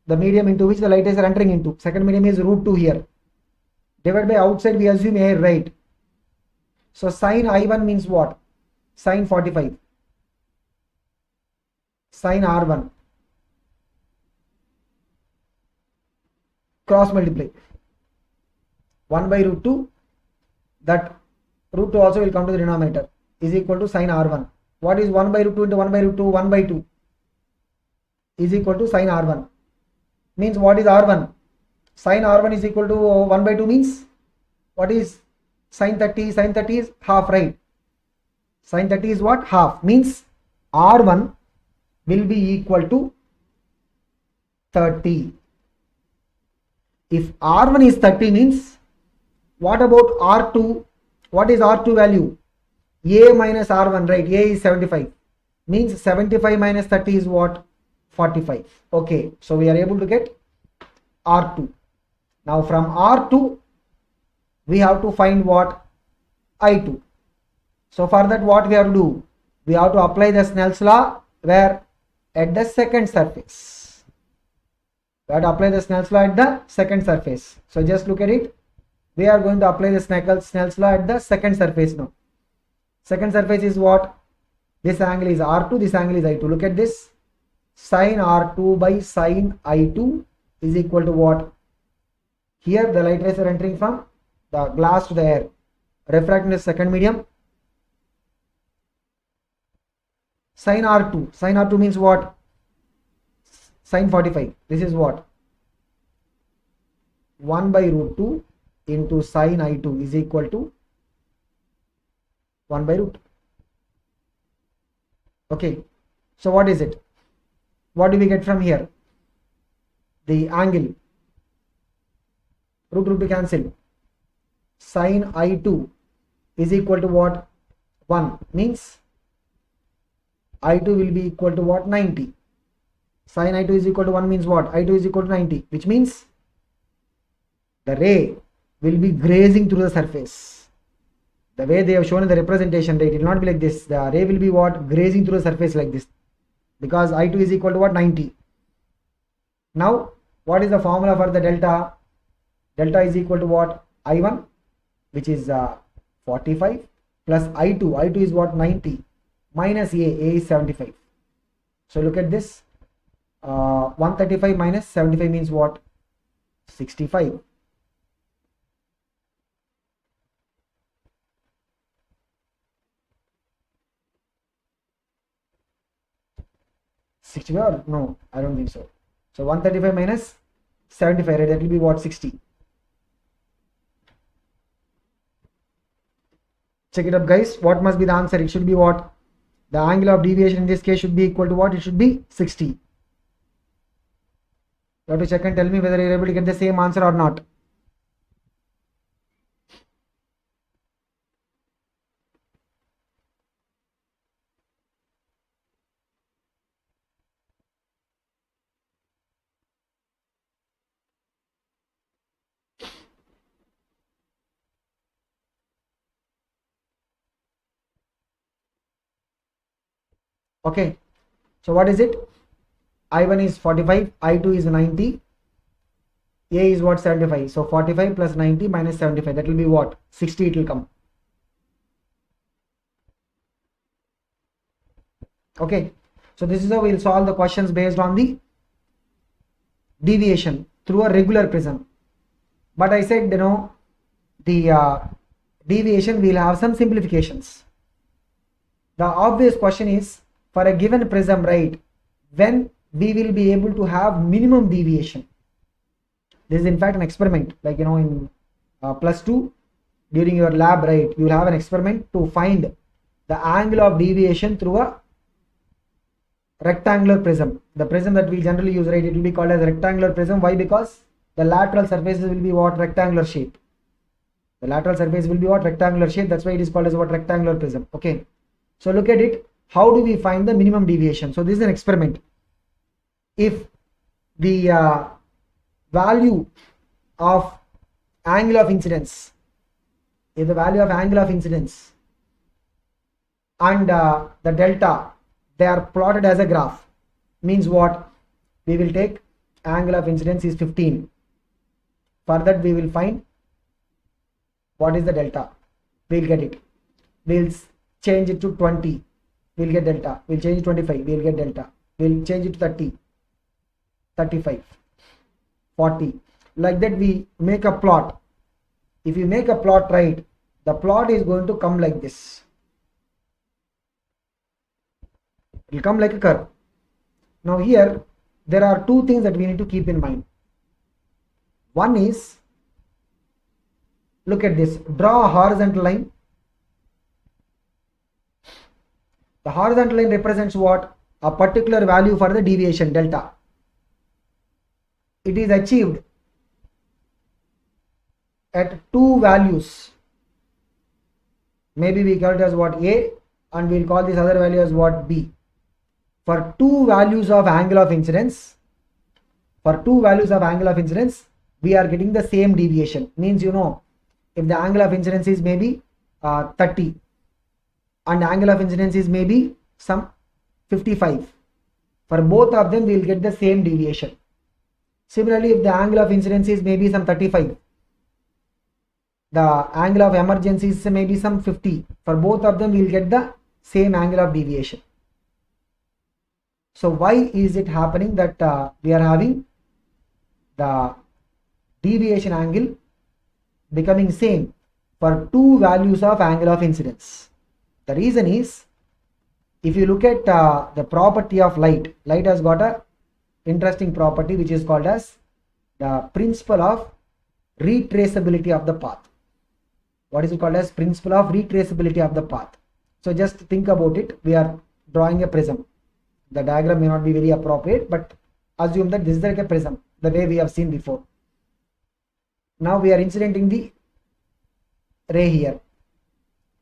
The medium into which the light is entering into. Second medium is √2 here. Divided by outside we assume air, right? So sin I1 means what? Sin 45. Sin R1. cross multiply 1 by root 2, that root 2 also will come to the denominator, is equal to sin r1. What is 1 by root 2 into 1 by root 2? 1 by 2 is equal to sin r1. Means what is r1? Sin r1 is equal to 1 by 2 means what is sin 30? Sin 30 is half, right? Sin 30 is what? Half. Means r1 will be equal to 30. If r1 is 30 means what about r2? What is r2 value? A minus r1, right? A is 75. Means 75 minus 30 is what? 45. Okay, so we are able to get r2. Now from r2 we have to find what? I2. So for that what we have to do? We have to apply the Snell's law where? At the second surface. We have to apply the Snell's law at the second surface. So just look at it. We are going to apply the Snell's law at the second surface now. Second surface is what? This angle is r2, this angle is I2. Look at this. Sin r2 by sin I2 is equal to what? Here the light rays are entering from the glass to the air, refracting the second medium. Sin r2 means what? Sin 45. This is what? 1 by root 2 into sin I2 is equal to 1 by root. Okay, so what is it? What do we get from here? The angle. Root to cancel. Sin I2 is equal to what? 1. Means I2 will be equal to what? 90. Sin I2 is equal to 1 means what? I2 is equal to 90, which means the ray will be grazing through the surface. The way they have shown in the representation, right? It will not be like this. The ray will be what? Grazing through the surface like this. Because I2 is equal to what? 90. Now, what is the formula for the delta? Delta is equal to what? I1, which is 45, plus I2. I2 is what? 90, minus A is 75. So look at this. 135 minus 75 means what? 65. Or no, I don't think so. So 135 minus 75, right? That will be what? 60. Check it up, guys. What must be the answer? It should be what? The angle of deviation in this case should be equal to what? It should be 60. You have to check and tell me whether you are able to get the same answer or not. Okay, so what is it? I1 is 45, I2 is 90, A is what? 75. So 45 plus 90 minus 75, that will be what? 60 it will come. Okay, so this is how we will solve the questions based on the deviation through a regular prism. But I said, you know, the deviation will have some simplifications. The obvious question is, for a given prism, right, when we will be able to have minimum deviation. This is in fact an experiment, like, you know, in +2 during your lab, right, you will have an experiment to find the angle of deviation through a rectangular prism. The prism that we generally use, right, it will be called as a rectangular prism. Why? Because the lateral surfaces will be what? Rectangular shape. The lateral surface will be what? Rectangular shape. That's why it is called as what? Rectangular prism. Okay, so look at it. How do we find the minimum deviation? So this is an experiment. If the value of angle of incidence, and the delta, they are plotted as a graph, means what? We will take angle of incidence is 15. For that we will find what is the delta. We'll get it. We'll change it to 20. We'll get delta. We'll change it to 25. We'll get delta. We'll change it to 30, 35, 40. like that we make a plot. If you make a plot, right, the plot is going to come like this. It will come like a curve. Now here there are two things that we need to keep in mind. One is, look at this, draw a horizontal line. The horizontal line represents what? A particular value for the deviation delta. It is achieved at two values. Maybe we call it as what? A, and we'll call this other value as what? B. For two values of angle of incidence, we are getting the same deviation. Means, you know, if the angle of incidence is maybe 30 and angle of incidence is maybe some 55, for both of them we will get the same deviation. Similarly, if the angle of incidence is maybe some 35, the angle of emergence is maybe some 50, for both of them we will get the same angle of deviation. So why is it happening that we are having the deviation angle becoming same for two values of angle of incidence? The reason is, if you look at the property of light, light has got a interesting property which is called as the principle of retraceability of the path. What is it called as? Principle of retraceability of the path. So just think about it. We are drawing a prism. The diagram may not be very appropriate, but assume that this is like a prism, the way we have seen before. Now we are incidenting the ray here.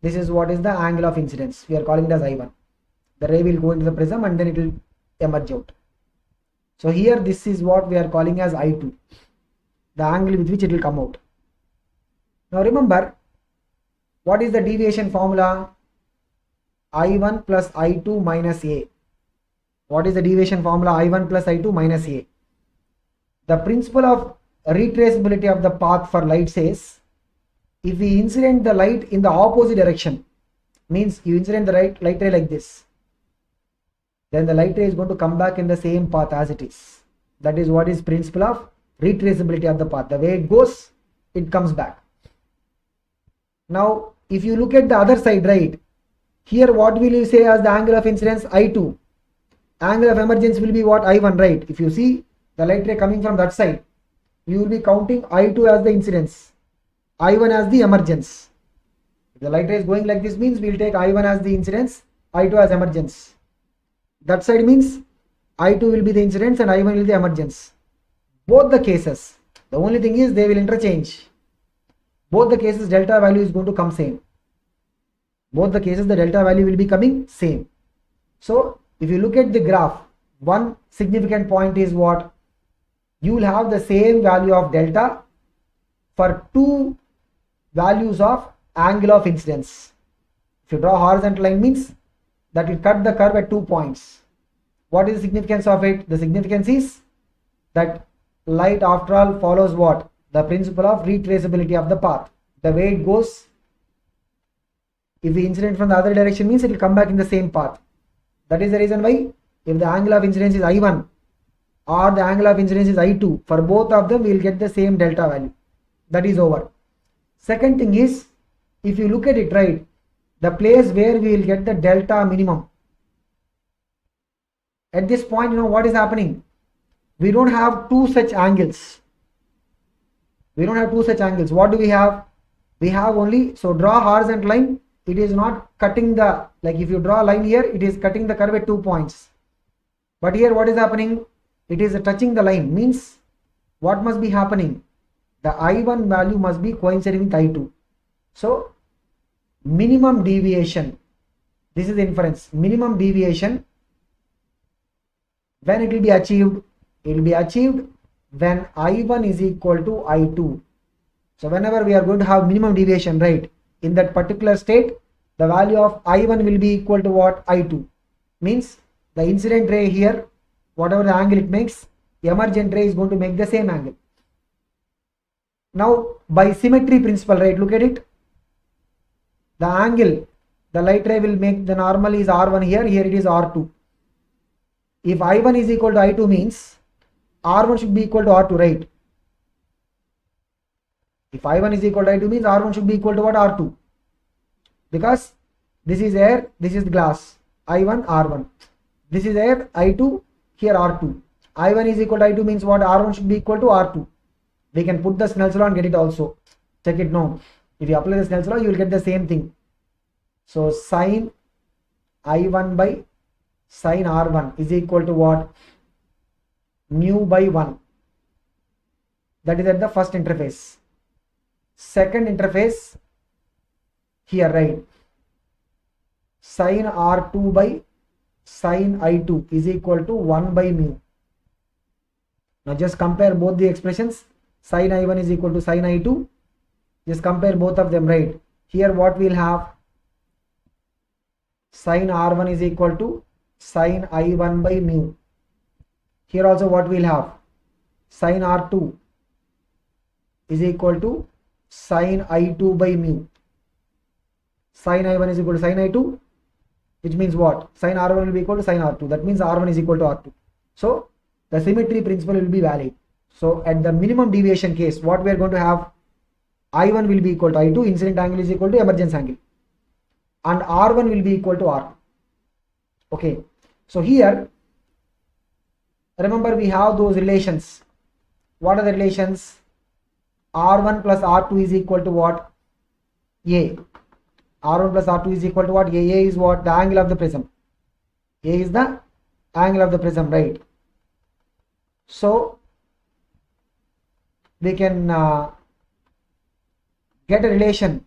This is what is the angle of incidence. We are calling it as I1. The ray will go into the prism and then it will emerge out. So here this is what we are calling as I2, the angle with which it will come out. Now remember, what is the deviation formula? I1 plus I2 minus A. What is the deviation formula? I1 plus I2 minus A. The principle of retraceability of the path for light says, if we incident the light in the opposite direction, means you incident the light ray like this, then the light ray is going to come back in the same path as it is. That is what is principle of retraceability of the path. The way it goes, it comes back. Now if you look at the other side, right, here what will you say as the angle of incidence? I2. Angle of emergence will be what? I1, right? If you see the light ray coming from that side, you will be counting I2 as the incidence, I1 as the emergence. If the light ray is going like this, means we will take I1 as the incidence, I2 as emergence. That side means I2 will be the incidence and I1 will be the emergence. Both the cases, the only thing is they will interchange. Both the cases delta value is going to come same. Both the cases the delta value will be coming same. So if you look at the graph, one significant point is what? You will have the same value of delta for two values of angle of incidence. If you draw a horizontal line, means that will cut the curve at 2 points. What is the significance of it? The significance is that light after all follows what? The principle of retraceability of the path. The way it goes, if we incident from the other direction, means it will come back in the same path. That is the reason why if the angle of incidence is I1 or the angle of incidence is I2, for both of them we will get the same delta value. That is over. Second thing is, if you look at it, right, the place where we will get the delta minimum, at this point, you know what is happening? We don't have two such angles. What do we have? We have only, so draw horizontal line. It is not cutting the, like if you draw a line here, it is cutting the curve at 2 points. But here what is happening? It is touching the line, means what must be happening? The I1 value must be coinciding with I2. So minimum deviation, this is the inference, minimum deviation, when it will be achieved? It will be achieved when I1 is equal to I2. So whenever we are going to have minimum deviation, right, in that particular state, the value of I1 will be equal to what? I2. Means the incident ray here, whatever the angle it makes, the emergent ray is going to make the same angle. Now by symmetry principle, right, look at it. The angle the light ray will make, the normal is R1 here, here it is R2. If I1 is equal to I2, means R1 should be equal to R2, right? If I1 is equal to I2 means R1 should be equal to what? R2. Because this is air, this is glass. I1, R1. This is air, I2, here R2. I1 is equal to I2 means what? R1 should be equal to R2. We can put the Snell's law and get it also. Check it now. If you apply the Snell's law, you will get the same thing. So sine I1 by sine R1 is equal to what? Mu by 1. That is at the first interface. Second interface, here, right? Sine R2 by sine I2 is equal to 1 by mu. Now just compare both the expressions. Sine I1 is equal to sine I2. Just compare both of them, right? Here what we'll have? Sine R1 is equal to sine I1 by mu. Here also what we'll have? Sine R2 is equal to sine I2 by mu. Sine I1 is equal to sine I2, which means what? Sine R1 will be equal to sine R2. That means R1 is equal to R2. So the symmetry principle will be valid. So at the minimum deviation case, what we are going to have? I1 will be equal to I2, incident angle is equal to emergence angle, and R1 will be equal to R2. Okay, so here remember we have those relations. What are the relations? R1 plus R2 is equal to what? A. R1 plus R2 is equal to what? A is what? The angle of the prism. A is the angle of the prism, right? So we can get a relation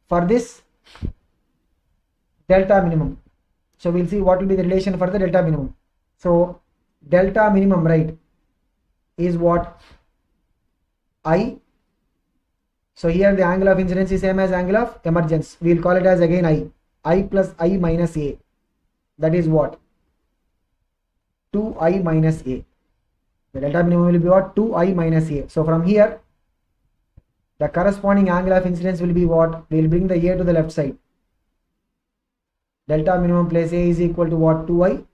for this delta minimum. So we'll see what will be the relation for the delta minimum. So delta minimum, right, is what? I. So here the angle of incidence is same as angle of emergence. We will call it as again I. I plus I minus A. That is what? 2I minus A. The delta minimum will be what? 2I minus A. So from here, the corresponding angle of incidence will be what? We will bring the A to the left side. Delta minimum plus A is equal to what? 2I.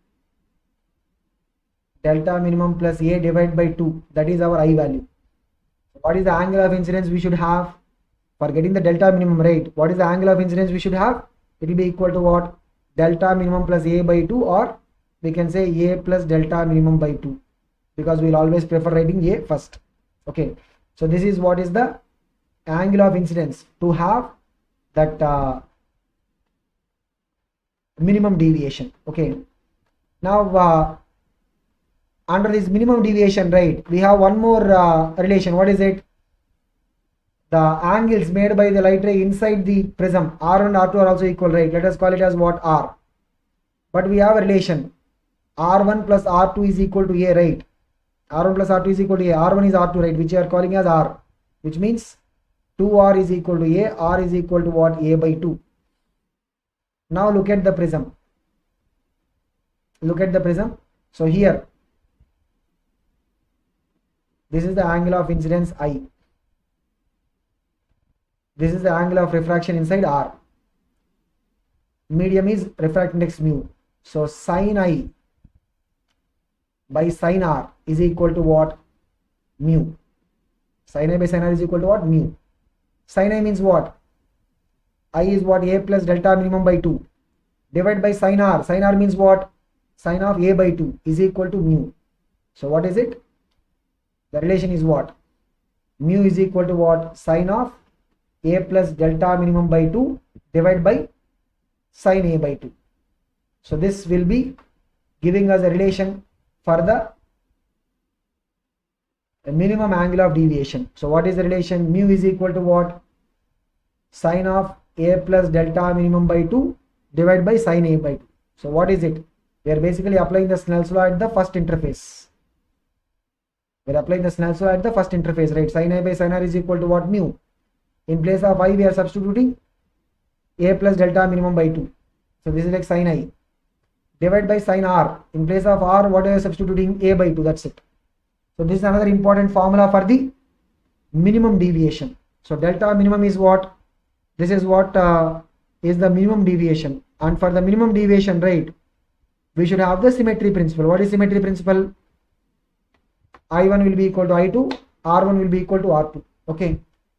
Delta minimum plus A divided by 2. That is our I value. What is the angle of incidence we should have for getting the delta minimum, right? What is the angle of incidence we should have? It will be equal to what? Delta minimum plus A by 2, or we can say A plus delta minimum by 2, because we will always prefer writing A first. Okay, so this is what is the angle of incidence to have that minimum deviation. Okay, now under this minimum deviation, right, we have one more relation. What is it? The angles made by the light ray inside the prism, R1 and R2 are also equal, right? Let us call it as what? R. But we have a relation, R1 plus R2 is equal to A, right? R1 plus R2 is equal to A. R1 is R2, right, which you are calling as R, which means 2R is equal to A. R is equal to what? A by 2. Now look at the prism. Look at the prism. So here, this is the angle of incidence I. This is the angle of refraction inside R. Medium is refractive index mu. So sin I by sin R is equal to what? Mu. Sin I by sin R is equal to what? Mu. Sin I means what? I is what? A plus delta minimum by 2. Divided by sin R. Sin R means what? Sin of A by 2 is equal to mu. So what is it? The relation is what? Mu is equal to what? Sin of A plus delta minimum by 2 divided by sin A by 2. So this will be giving us a relation for the minimum angle of deviation. So what is the relation? Mu is equal to what? Sin of A plus delta minimum by 2 divided by sin A by 2. So what is it? We are basically applying the Snell's law at the first interface. We are applying the Snell's law at the first interface, right? Sin I by sin R is equal to what? Mu. In place of I, we are substituting A plus delta minimum by 2. So this is like sin I. Divided by sin R. In place of R, what are you substituting? A by 2. That's it. So this is another important formula for the minimum deviation. So delta minimum is what? This is what is the minimum deviation. And for the minimum deviation, right, we should have the symmetry principle. What is symmetry principle? I1 will be equal to I2, R1 will be equal to R2. Okay.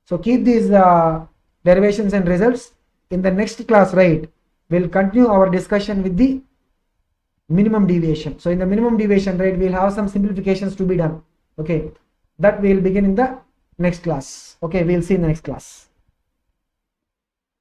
So keep these derivations and results. In the next class, right, we'll continue our discussion with the minimum deviation. So in the minimum deviation, right, we'll have some simplifications to be done. Okay, that we'll begin in the next class. Okay, we'll see in the next class.